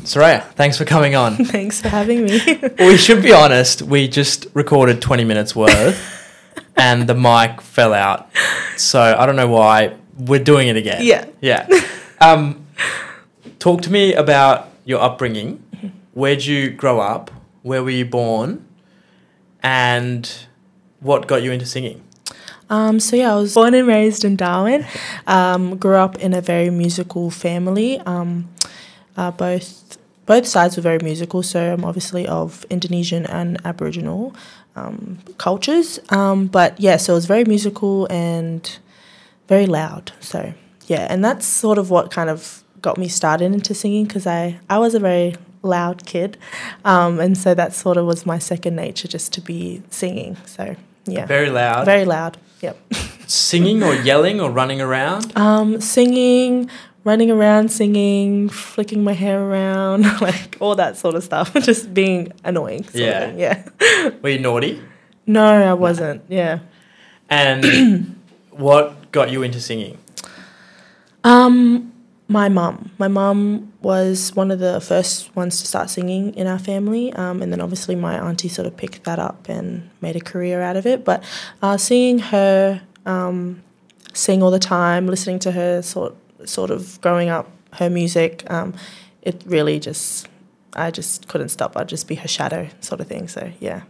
Saraya, thanks for coming on. Thanks for having me. We should be honest, we just recorded 20 minutes worth and the mic fell out. So I don't know why. We're doing it again. Yeah. Talk to me about your upbringing. Where'd you grow up? Where were you born? And what got you into singing? I was born and raised in Darwin. Grew up in a very musical family. Both sides were very musical, so I'm obviously of Indonesian and Aboriginal cultures. So it was very musical and very loud. So, yeah, and that's sort of what kind of got me started into singing because I was a very loud kid. And so that sort of was my second nature just to be singing. So, yeah. Very loud? Very loud, yep. Singing or yelling or running around? Singing, running around, singing, flicking my hair around, like all that sort of stuff. Just being annoying. Yeah. Were you naughty? No, I wasn't. Yeah. And what got you into singing? My mum. My mum was one of the first ones to start singing in our family, and then obviously my auntie sort of picked that up and made a career out of it. But seeing her sing all the time, listening to her sort of growing up, her music, it really I just couldn't stop. I'd just be her shadow sort of thing. So, yeah.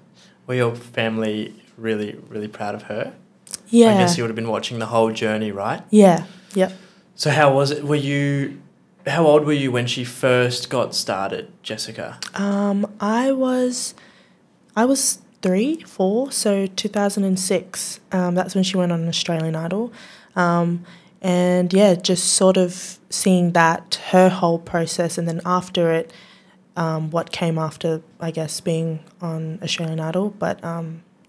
Were your family really, really proud of her? Yeah. I guess you would have been watching the whole journey, right? Yeah, yep. So how was it? How old were you when she first got started, Jessica? I was 3, 4, so 2006. That's when she went on Australian Idol. And yeah, just sort of seeing that, her whole process, and then after it, what came after, I guess, being on Australian Idol. But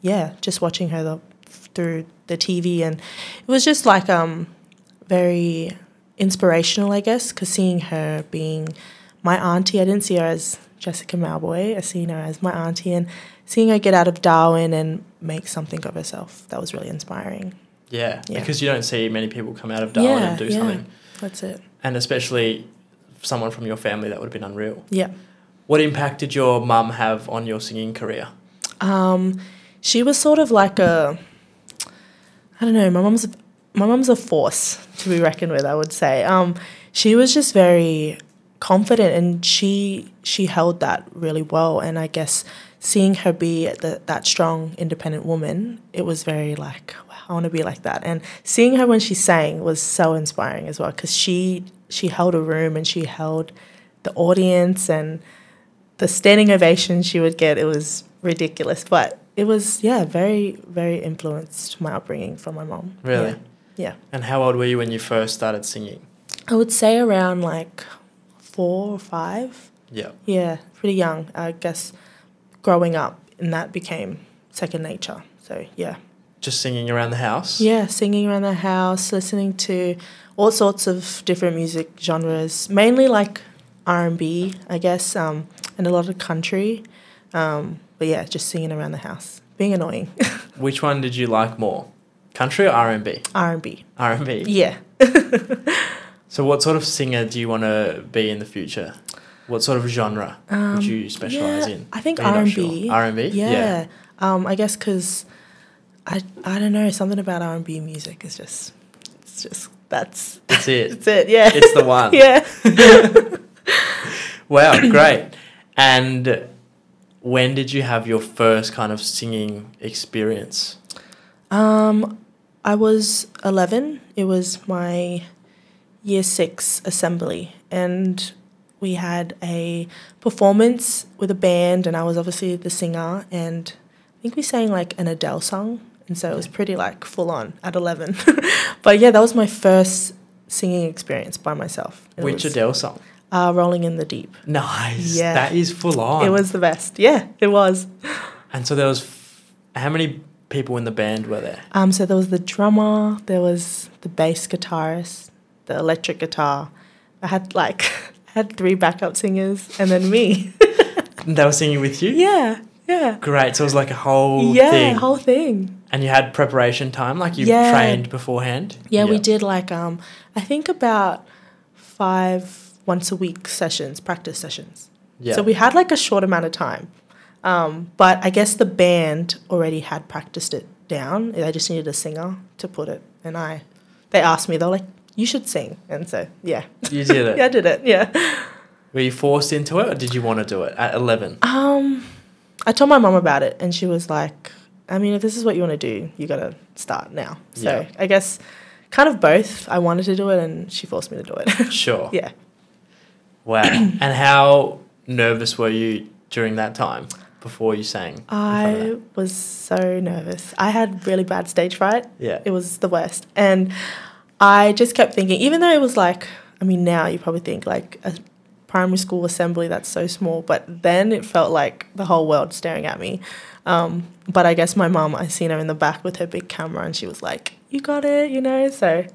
yeah, just watching her through the TV, and it was just like very inspirational, I guess, because seeing her being my auntie, I didn't see her as Jessica Mauboy, I seen her as my auntie, and seeing her get out of Darwin and make something of herself, that was really inspiring. Yeah, because you don't see many people come out of Darwin and do something. That's it. And especially someone from your family, that would have been unreal. Yeah. What impact did your mum have on your singing career? She was sort of like I don't know, my mum's a force to be reckoned with, I would say. She was just very confident, and she held that really well. And I guess seeing her be that strong, independent woman, it was very like, wow, I want to be like that. And seeing her when she sang was so inspiring as well, because she held a room and she held the audience, and the standing ovation she would get, it was ridiculous. But it was, very, very influenced my upbringing from my mom. Really? Yeah. And how old were you when you first started singing? I would say around like 4 or 5. Yeah. Yeah, pretty young. I guess growing up, and that became second nature. So, yeah. Just singing around the house? Yeah, singing around the house, listening to all sorts of different music genres, mainly like R&B, I guess, and a lot of country. But yeah, just singing around the house, being annoying. Which one did you like more? Country or R&B? R&B. R&B? Yeah. So what sort of singer do you want to be in the future? What sort of genre would you specialise in? I think R&B. Sure. R&B? Yeah. I guess because I don't know, something about R&B music is just that's it. It's it, yeah. It's the one. Yeah. Wow, great. And when did you have your first kind of singing experience? I was 11. It was my year 6 assembly, and we had a performance with a band, and I was obviously the singer, and I think we sang like an Adele song, and so it was pretty like full on at 11. But yeah, that was my first singing experience by myself. Which Adele song? Rolling in the Deep. Nice. Yeah. That is full on. It was the best. Yeah, it was. And so there was, how many people in the band were there? So there was the drummer, there was the bass guitarist, the electric guitar. I had 3 backup singers, and then me. And they were singing with you? Yeah. Great. So it was like a whole thing. Yeah, whole thing. And you had preparation time, like you trained beforehand? Yeah, we did I think about 5 once a week sessions, practice sessions. Yeah. So we had like a short amount of time. But I guess the band already had practiced it down. I just needed a singer to put it. And they asked me, they were like, you should sing. And so, yeah. You did it? Yeah, I did it, yeah. Were you forced into it or did you want to do it at 11? I told my mum about it and she was like, I mean, if this is what you want to do, you got to start now. So I guess kind of both. I wanted to do it and she forced me to do it. Sure. Yeah. Wow. And how nervous were you during that time before you sang? I was so nervous. I had really bad stage fright. Yeah. It was the worst. And I just kept thinking, even though it was like, I mean, now you probably think like a primary school assembly, that's so small. But then it felt like the whole world staring at me. But I guess my mum, I seen her in the back with her big camera and she was like, you got it, you know? So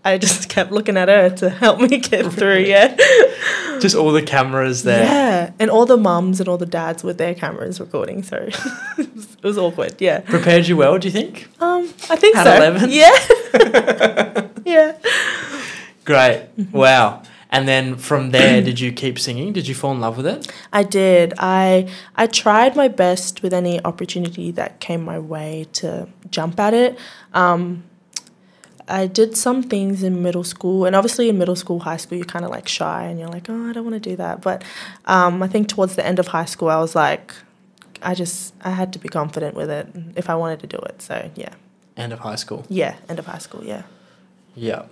I just kept looking at her to help me get through, yeah. Just all the cameras there. Yeah, and all the mums and all the dads with their cameras recording, so it was awkward, yeah. Prepared you well, do you think? I think At so. 11? Yeah. Yeah. Great. Wow. And then from there, did you keep singing? Did you fall in love with it? I did. I tried my best with any opportunity that came my way to jump at it. I did some things in middle school, and obviously in middle school, high school, you're kind of like shy and you're like, oh, I don't want to do that. But I think towards the end of high school, I was like, I had to be confident with it if I wanted to do it. So, yeah. End of high school? Yeah, end of high school, yeah. Yeah.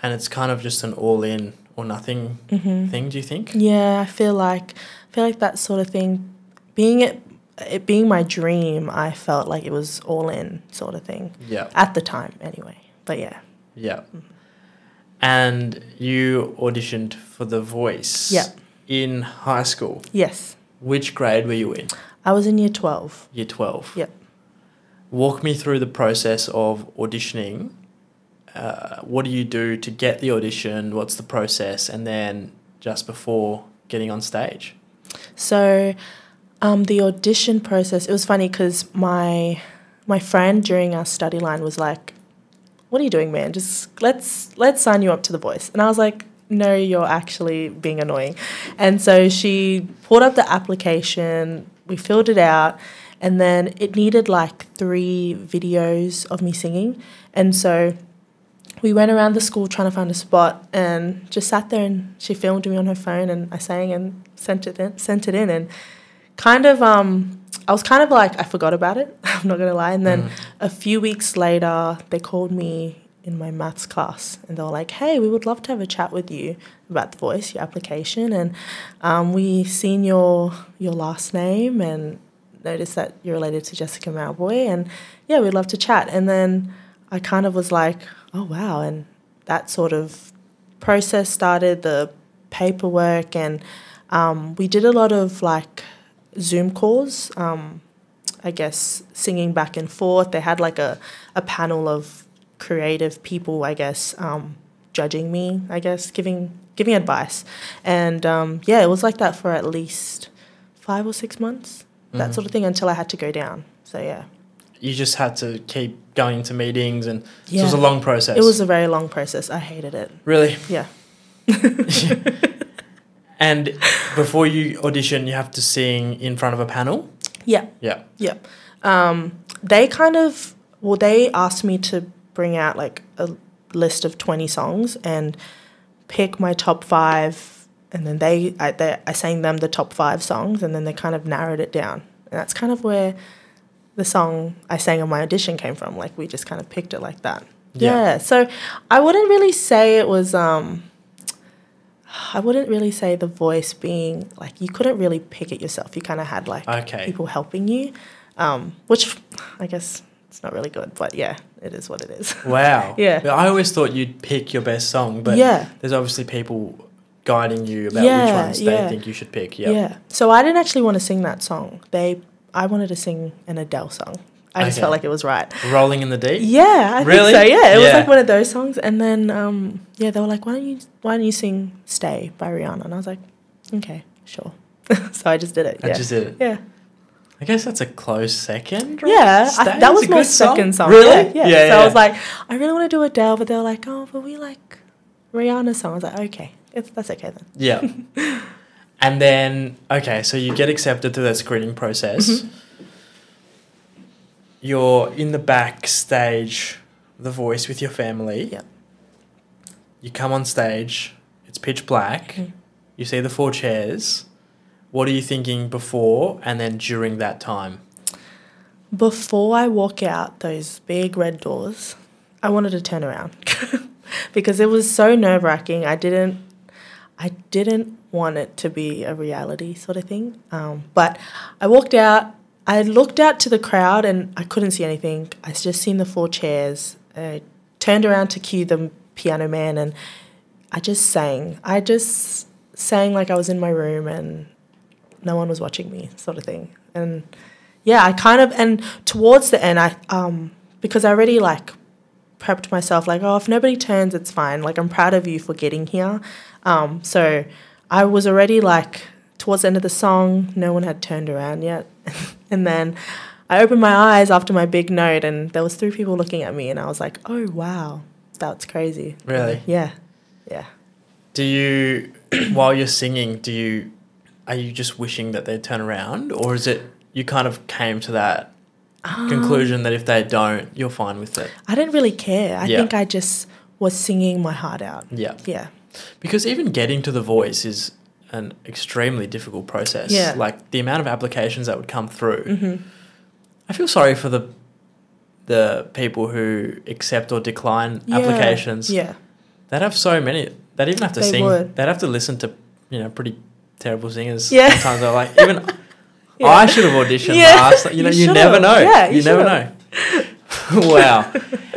And it's kind of just an all-in or nothing thing, do you think? Yeah, I feel like that sort of thing, it being my dream, I felt like it was all in sort of thing. Yeah. At the time, anyway. But yeah. Yeah. And you auditioned for The Voice. Yeah. In high school. Yes. Which grade were you in? I was in year 12. Year 12. Yep. Walk me through the process of auditioning. What do you do to get the audition? What's the process? And then just before getting on stage? So the audition process, it was funny because my friend during our study line was like, what are you doing, man? Just let's sign you up to The Voice. And I was like, no, you're actually being annoying. And so she pulled up the application, we filled it out, and then it needed like 3 videos of me singing. And so we went around the school trying to find a spot and just sat there, and she filmed me on her phone and I sang and sent it in and kind of I was kind of like, I forgot about it, I'm not going to lie. And then a few weeks later, they called me in my maths class and they were like, hey, we would love to have a chat with you about The Voice, your application. And we seen your last name and noticed that you're related to Jessica Mauboy. And yeah, we'd love to chat. And then I kind of was like, oh, wow. And that sort of process started, the paperwork. And we did a lot of like Zoom calls, I guess, singing back and forth. They had like a panel of creative people, I guess, judging me, I guess, giving advice. And yeah, it was like that for at least 5 or 6 months, that sort of thing, until I had to go down. So yeah. You just had to keep going to meetings and so it was a long process. It was a very long process. I hated it. Really? Yeah. And before you audition, you have to sing in front of a panel? Yeah. Yeah. Yeah. They asked me to bring out like a list of 20 songs and pick my top 5, and then I sang them the top 5 songs, and then they kind of narrowed it down. And that's kind of where the song I sang on my audition came from. Like, we just kind of picked it like that. Yeah. So I wouldn't really say it was I wouldn't really say The Voice being, like, you couldn't really pick it yourself. You kind of had, like, people helping you, which I guess it's not really good. But, yeah, it is what it is. Wow. Yeah. I always thought you'd pick your best song, but there's obviously people guiding you about which ones they think you should pick. Yep. Yeah. So I didn't actually want to sing that song. I wanted to sing an Adele song. I just felt like it was right. Rolling in the Deep? Yeah, I think so. Yeah, it was like one of those songs. And then, they were like, why don't you sing Stay by Rihanna? And I was like, okay, sure. So I just did it. I just did it. Yeah. I guess that's a close second, right? Yeah, that was my second song. Really? Yeah. So I was like, I really want to do Adele, but they were like, oh, but we like Rihanna's song. I was like, okay, that's okay then. Yeah. And then, okay, so you get accepted through that screening process. Mm-hmm. You're in the backstage, The Voice, with your family. Yeah. You come on stage. It's pitch black. Mm-hmm. You see the 4 chairs. What are you thinking before and then during that time? Before I walk out those big red doors, I wanted to turn around because it was so nerve-wracking. I didn't want it to be a reality sort of thing. But I walked out. I looked out to the crowd and I couldn't see anything. I just seen the 4 chairs. I turned around to cue the piano man and I just sang. I just sang like I was in my room and no one was watching me sort of thing. And yeah, and towards the end, because I already like prepped myself like, oh, if nobody turns, it's fine. Like, I'm proud of you for getting here. So I was already like, towards the end of the song, no one had turned around yet. And then I opened my eyes after my big note and there was 3 people looking at me and I was like, oh, wow, that's crazy. Really? Yeah. Do you, while you're singing, are you just wishing that they'd turn around, or is it you kind of came to that conclusion that if they don't, you're fine with it? I didn't really care. I think I just was singing my heart out. Yeah. Yeah. Because even getting to The Voice is an extremely difficult process. Yeah. Like, the amount of applications that would come through. Mm-hmm. I feel sorry for the people who accept or decline applications. Yeah. They'd have so many. They'd even have to They sing. would. They'd have to listen to, pretty terrible singers. Yeah. Sometimes they're like, even Yeah. I should have auditioned last. You should've. never know. Yeah, you never know. Wow.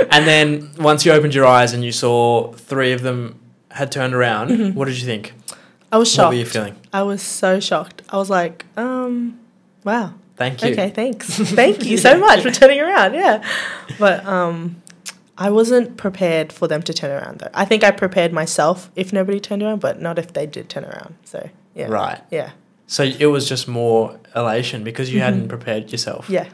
And then once you opened your eyes and you saw 3 of them had turned around, Mm-hmm. what did you think? I was shocked. What were you feeling? I was so shocked. I was like, wow. Thank you. Okay, thanks. Thank you so much for turning around. Yeah. But I wasn't prepared for them to turn around, though. I think I prepared myself if nobody turned around, but not if they did turn around. So, yeah. Right. Yeah. So it was just more elation because you hadn't prepared yourself. Yeah.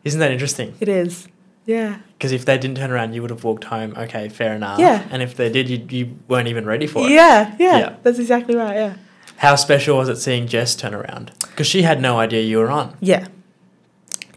Isn't that interesting? It is. Yeah. Because if they didn't turn around, you would have walked home. Okay, fair enough. Yeah. And if they did, you weren't even ready for it. Yeah. That's exactly right, yeah. How special was it seeing Jess turn around? Because she had no idea you were on. Yeah.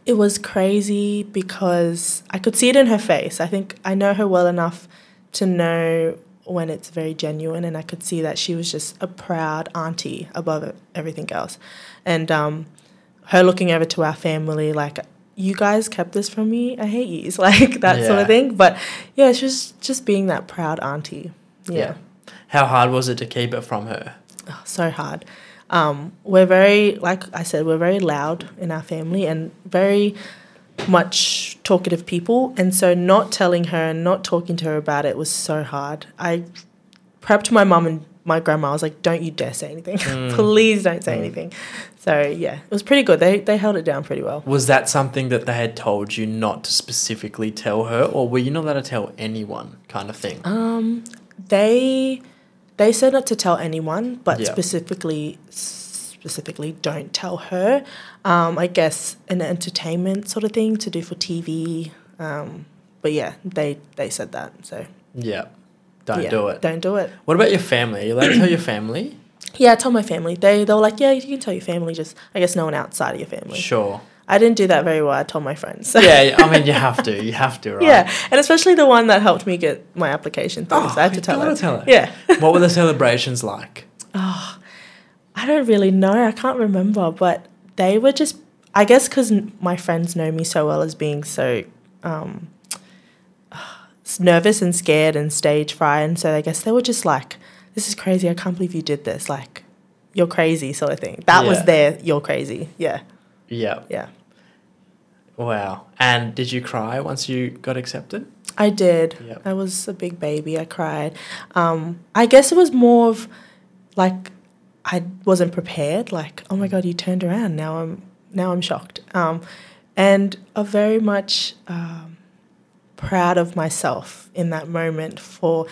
It was crazy because I could see it in her face. I think I know her well enough to know when it's very genuine, and I could see that she was just a proud auntie above everything else. And her looking over to our family like, you guys kept this from me, I hate you, like that sort of thing. But yeah, she was just being that proud auntie. Yeah. How hard was it to keep it from her? Oh, so hard. We're very, like I said, we're very loud in our family and very much talkative people. And so not telling her and not talking to her about it was so hard. I prepped my mum and my grandma. I was like, don't you dare say anything. Please don't say anything. So, yeah, it was pretty good. They held it down pretty well. Was that something that they had told you not to specifically tell her, or were you not allowed to tell anyone kind of thing? They said not to tell anyone, but specifically don't tell her. I guess an entertainment sort of thing to do for TV. But yeah, they said that. So don't do it. Don't do it. What about your family? Are you allowed to tell your family? Yeah, I told my family. They were like, yeah, you can tell your family. Just I guess no one outside of your family. Sure. I didn't do that very well. I told my friends. Yeah, I mean, you have to, right? Yeah, and especially the one that helped me get my application through. So I had to tell her. Tell her. Yeah. What were the celebrations like? Oh, I don't really know. I can't remember, but they were just, I guess because my friends know me so well as being so nervous and scared and stage fright, and so I guess they were just like, this is crazy. I can't believe you did this. Like, you're crazy sort of thing. That was their, you're crazy. Yeah. Yeah. Yeah. Wow. And did you cry once you got accepted? I did. Yep. I was a big baby. I cried. I guess it was more of like I wasn't prepared. Like, oh my God, you turned around. Now I'm shocked. And I'm very much proud of myself in that moment for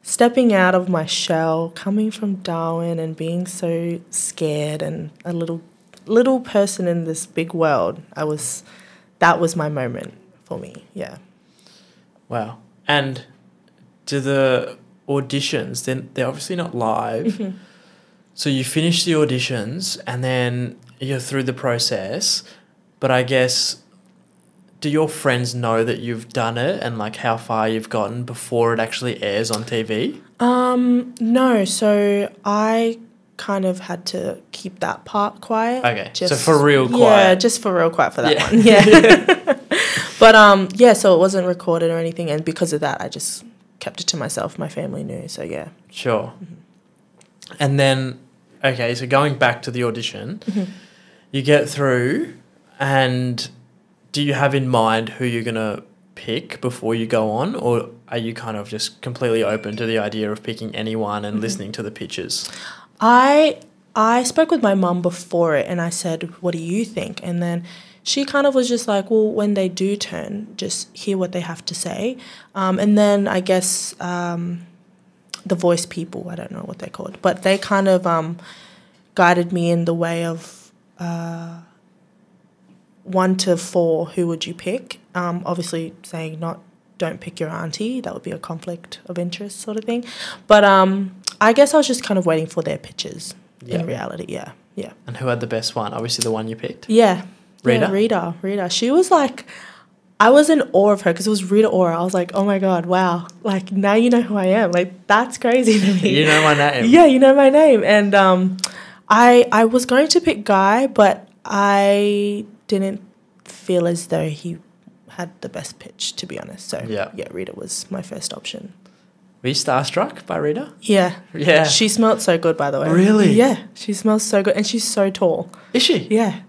stepping out of my shell, coming from Darwin and being so scared and a little person in this big world. That was my moment for me. Yeah. Wow. And do the auditions, then they're obviously not live. Mm-hmm. So you finish the auditions and then you're through the process. But I guess, do your friends know that you've done it and like how far you've gotten before it actually airs on TV? No. So I kind of had to keep that part quiet. Okay. So for real quiet. Yeah, just for real quiet for that one. Yeah. But yeah, so it wasn't recorded or anything, and because of that I just kept it to myself. My family knew, so yeah. Sure. Mm-hmm. And then, okay, so going back to the audition, Mm-hmm. you get through, and do you have in mind who you're going to pick before you go on, or are you kind of just completely open to the idea of picking anyone and listening to the pitches? I spoke with my mum before it, and I said, what do you think? And then she kind of was just like, well, when they do turn, just hear what they have to say. And then I guess the voice people, I don't know what they're called, but they kind of guided me in the way of 1 to 4, who would you pick? Obviously saying don't pick your auntie. That would be a conflict of interest sort of thing. But I guess I was just kind of waiting for their pitches in reality, yeah. And who had the best one? Obviously the one you picked? Yeah. Rita? Yeah, Rita. She was like, I was in awe of her because it was Rita Ora. I was like, oh my God, wow. Like, now you know who I am. Like, that's crazy to me. You know my name. Yeah, you know my name. And I was going to pick Guy, but I didn't feel as though he had the best pitch, to be honest. So, yeah, Rita was my first option. Were you starstruck by Rita? Yeah. Yeah. She smelled so good, by the way. Really? Yeah, she smells so good. And she's so tall. Is she? Yeah.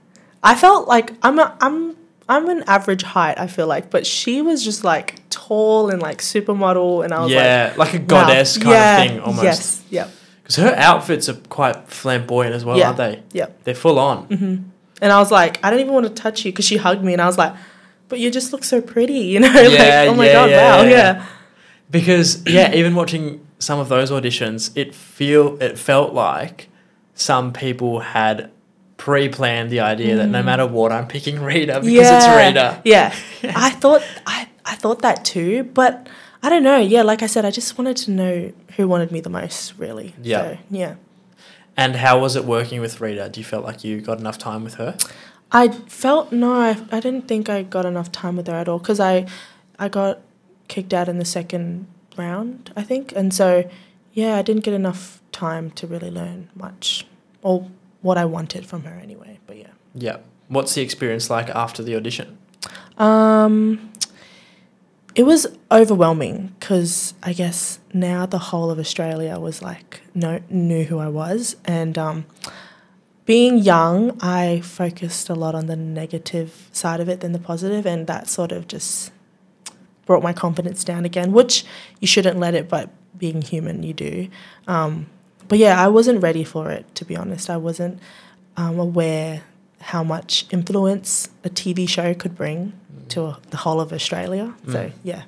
I felt like I'm an average height, I feel like, but she was just like tall and like supermodel, and I was like a goddess kind of thing almost. Yes, yep. Because her outfits are quite flamboyant as well, aren't they? Yep. They're full on. Mm-hmm. And I was like, I don't even want to touch you, because she hugged me, and I was like, but you just look so pretty, you know? Yeah, like, oh my God, wow, yeah. Because, even watching some of those auditions, it felt like some people had pre-planned the idea that no matter what, I'm picking Rita because it's Rita. Yeah. I thought that too, but I don't know. Yeah, like I said, I just wanted to know who wanted me the most, really. Yeah. So, yeah. And how was it working with Rita? Do you feel like you got enough time with her? I didn't think I got enough time with her at all, because I got kicked out in the second round, I think. And so, yeah, I didn't get enough time to really learn much, or what I wanted from her anyway, but yeah. Yeah. What's the experience like after the audition? It was overwhelming, because I guess now the whole of Australia was like, knew who I was. And being young, I focused a lot on the negative side of it than the positive, and that sort of just brought my confidence down again, which you shouldn't let it, but being human, you do. But yeah, I wasn't ready for it, to be honest. I wasn't aware how much influence a TV show could bring to the whole of Australia. So, yeah.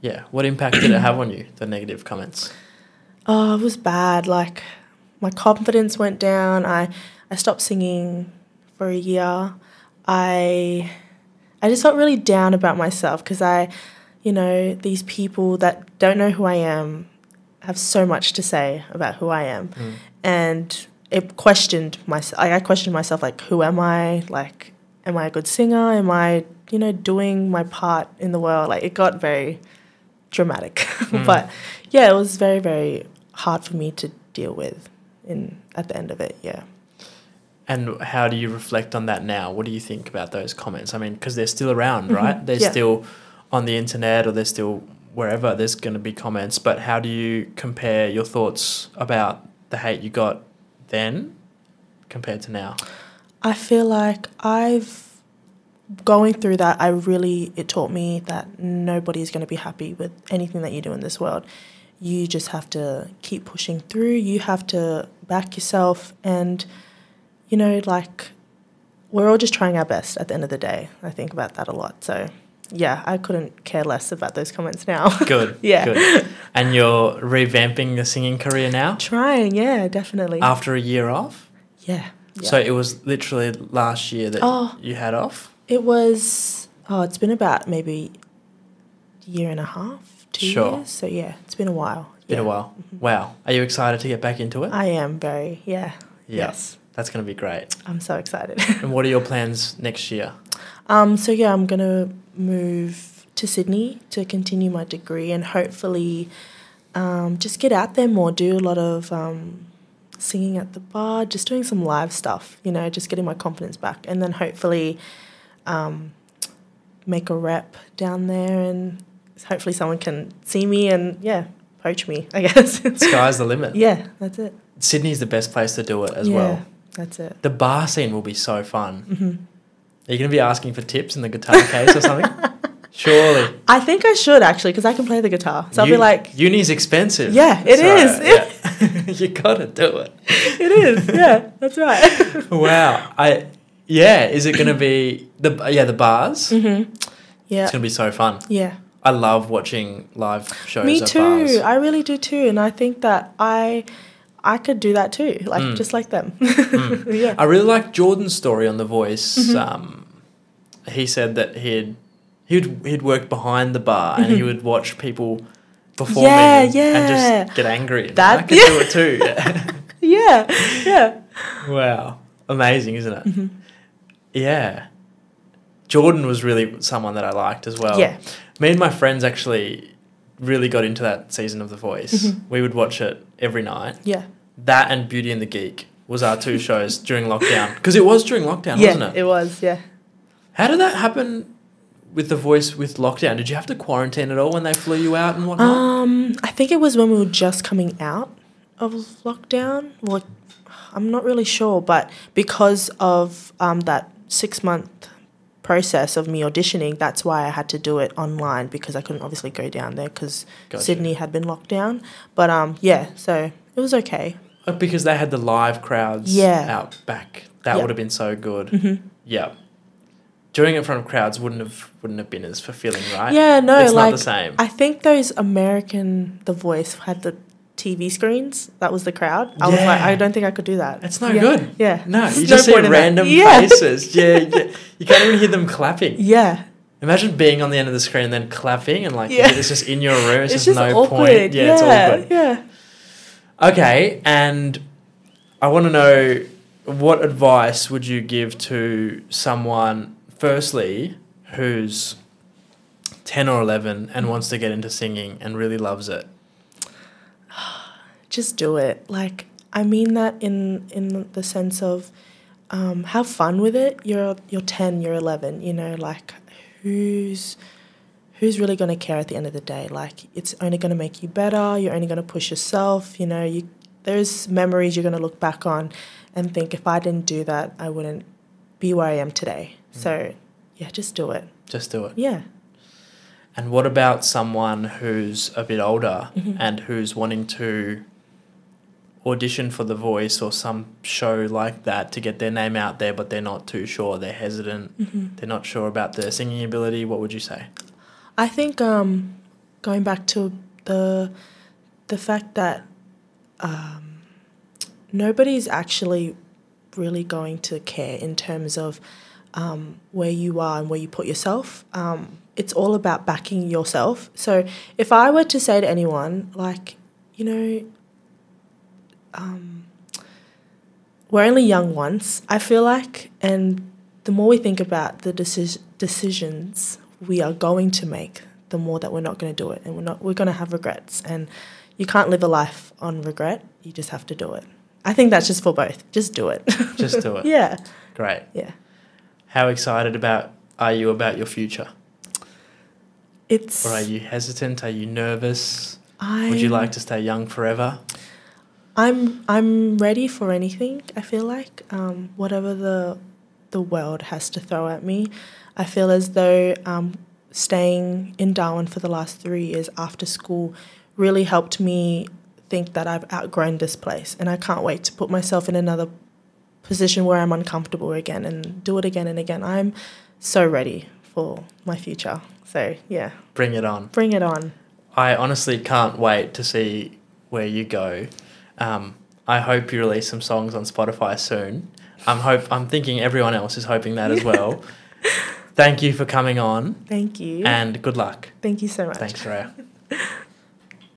Yeah. What impact did it have on you, the negative comments? Oh, it was bad. Like, my confidence went down. I stopped singing for a year. I just felt really down about myself, because these people that don't know who I am have so much to say about who I am. And it questioned myself. I questioned myself, like, who am I? Like, am I a good singer? Am I, doing my part in the world? Like, it got very dramatic. But, yeah, it was very, very hard for me to deal with at the end of it, yeah. And how do you reflect on that now? What do you think about those comments? I mean, because they're still around, right? They're still on the internet, or they're still wherever there's going to be comments. But how do you compare your thoughts about the hate you got then compared to now? I feel like going through that, it taught me that nobody's going to be happy with anything that you do in this world. You just have to keep pushing through. You have to back yourself, and, we're all just trying our best at the end of the day. I think about that a lot. So, yeah, I couldn't care less about those comments now. Good. Yeah. Good. And you're revamping the singing career now? Trying, yeah, definitely. After a year off? Yeah. So it was literally last year that you had off? It was, it's been about maybe a year and a half, 2 years. So, yeah, it's been a while, Been a while. Wow. Are you excited to get back into it? I am very, Yeah. Yes. That's going to be great. I'm so excited. And what are your plans next year? So yeah, I'm going to move to Sydney to continue my degree and hopefully just get out there more, do a lot of singing at the bar, just doing some live stuff, you know, just getting my confidence back. And then hopefully make a rep down there and hopefully someone can see me and, poach me, I guess. Sky's the limit. Yeah, that's it. Sydney's the best place to do it as well. That's it. The bar scene will be so fun. Mm-hmm. Are you going to be asking for tips in the guitar case or something? Surely. I think I should actually because I can play the guitar. So I'll be like... Uni's expensive. Yeah, it is. Yeah. You got to do it. It is. Yeah, that's right. Wow. Is it going to be... the bars? Mm-hmm. Yeah. It's going to be so fun. Yeah. I love watching live shows Me at too. bars. I really do too. And I think that I could do that too, just like them. Yeah. I really like Jordan's story on The Voice. Mm-hmm. He said that he'd worked behind the bar and he would watch people performing and just get angry. I could do it too. Yeah. Wow. Amazing, isn't it? Mm-hmm. Yeah. Jordan was really someone that I liked as well. Yeah. Me and my friends actually really got into that season of The Voice. Mm-hmm. We would watch it every night. Yeah. That and Beauty and the Geek was our two shows during lockdown. Because it was during lockdown, wasn't it? Yeah, it was, yeah. How did that happen with The Voice with lockdown? Did you have to quarantine at all when they flew you out and whatnot? I think it was when we were just coming out of lockdown. Well, I'm not really sure, but because of that 6-month process of me auditioning, that's why I had to do it online because I couldn't obviously go down there because Sydney had been locked down. But so it was okay. Because they had the live crowds out back. That would have been so good. Mm-hmm. Yeah. Doing it in front of crowds wouldn't have been as fulfilling, right? Yeah, no, it's not the same. I think those American The Voice had the TV screens. That was the crowd. I was like, I don't think I could do that. It's no good. Yeah. No, you just see random faces. Yeah, you can't even hear them clapping. Yeah. Imagine being on the end of the screen and then clapping and it's just in your room. It's just no awkward. Point. Yeah, it's awkward. Yeah. Okay, and I want to know, what advice would you give to someone, firstly, who's 10 or 11 and wants to get into singing and really loves it? Just do it. Like, I mean that in the sense of have fun with it. You're 10, you're 11, you know, like who's really going to care at the end of the day? Like, it's only going to make you better. You're only going to push yourself. You know, there's memories you're going to look back on and think, if I didn't do that, I wouldn't be where I am today. So, yeah, just do it. Just do it. Yeah. And what about someone who's a bit older and who's wanting to audition for The Voice or some show like that to get their name out there, but they're not too sure, they're hesitant, they're not sure about their singing ability? What would you say? I think going back to the fact that nobody's actually really going to care in terms of where you are and where you put yourself. It's all about backing yourself. So if I were to say to anyone, like, you know, we're only young once, I feel like, and the more we think about the decisions we are going to make, the more that we're not going to do it, and we're going to have regrets, and you can't live a life on regret. You just have to do it. I think that's just for both. Just do it. Just do it. Yeah. Great. Yeah. How excited are you about your future? Or are you hesitant? Are you nervous? Would you like to stay young forever? I'm ready for anything, I feel like. Whatever the world has to throw at me. I feel as though staying in Darwin for the last 3 years after school really helped me think that I've outgrown this place, and I can't wait to put myself in another position where I'm uncomfortable again and do it again and again. I'm so ready for my future. So, yeah. Bring it on. Bring it on. I honestly can't wait to see where you go. I hope you release some songs on Spotify soon. I'm thinking everyone else is hoping that as well. Thank you for coming on. Thank you. And good luck. Thank you so much. Thanks, Saraya.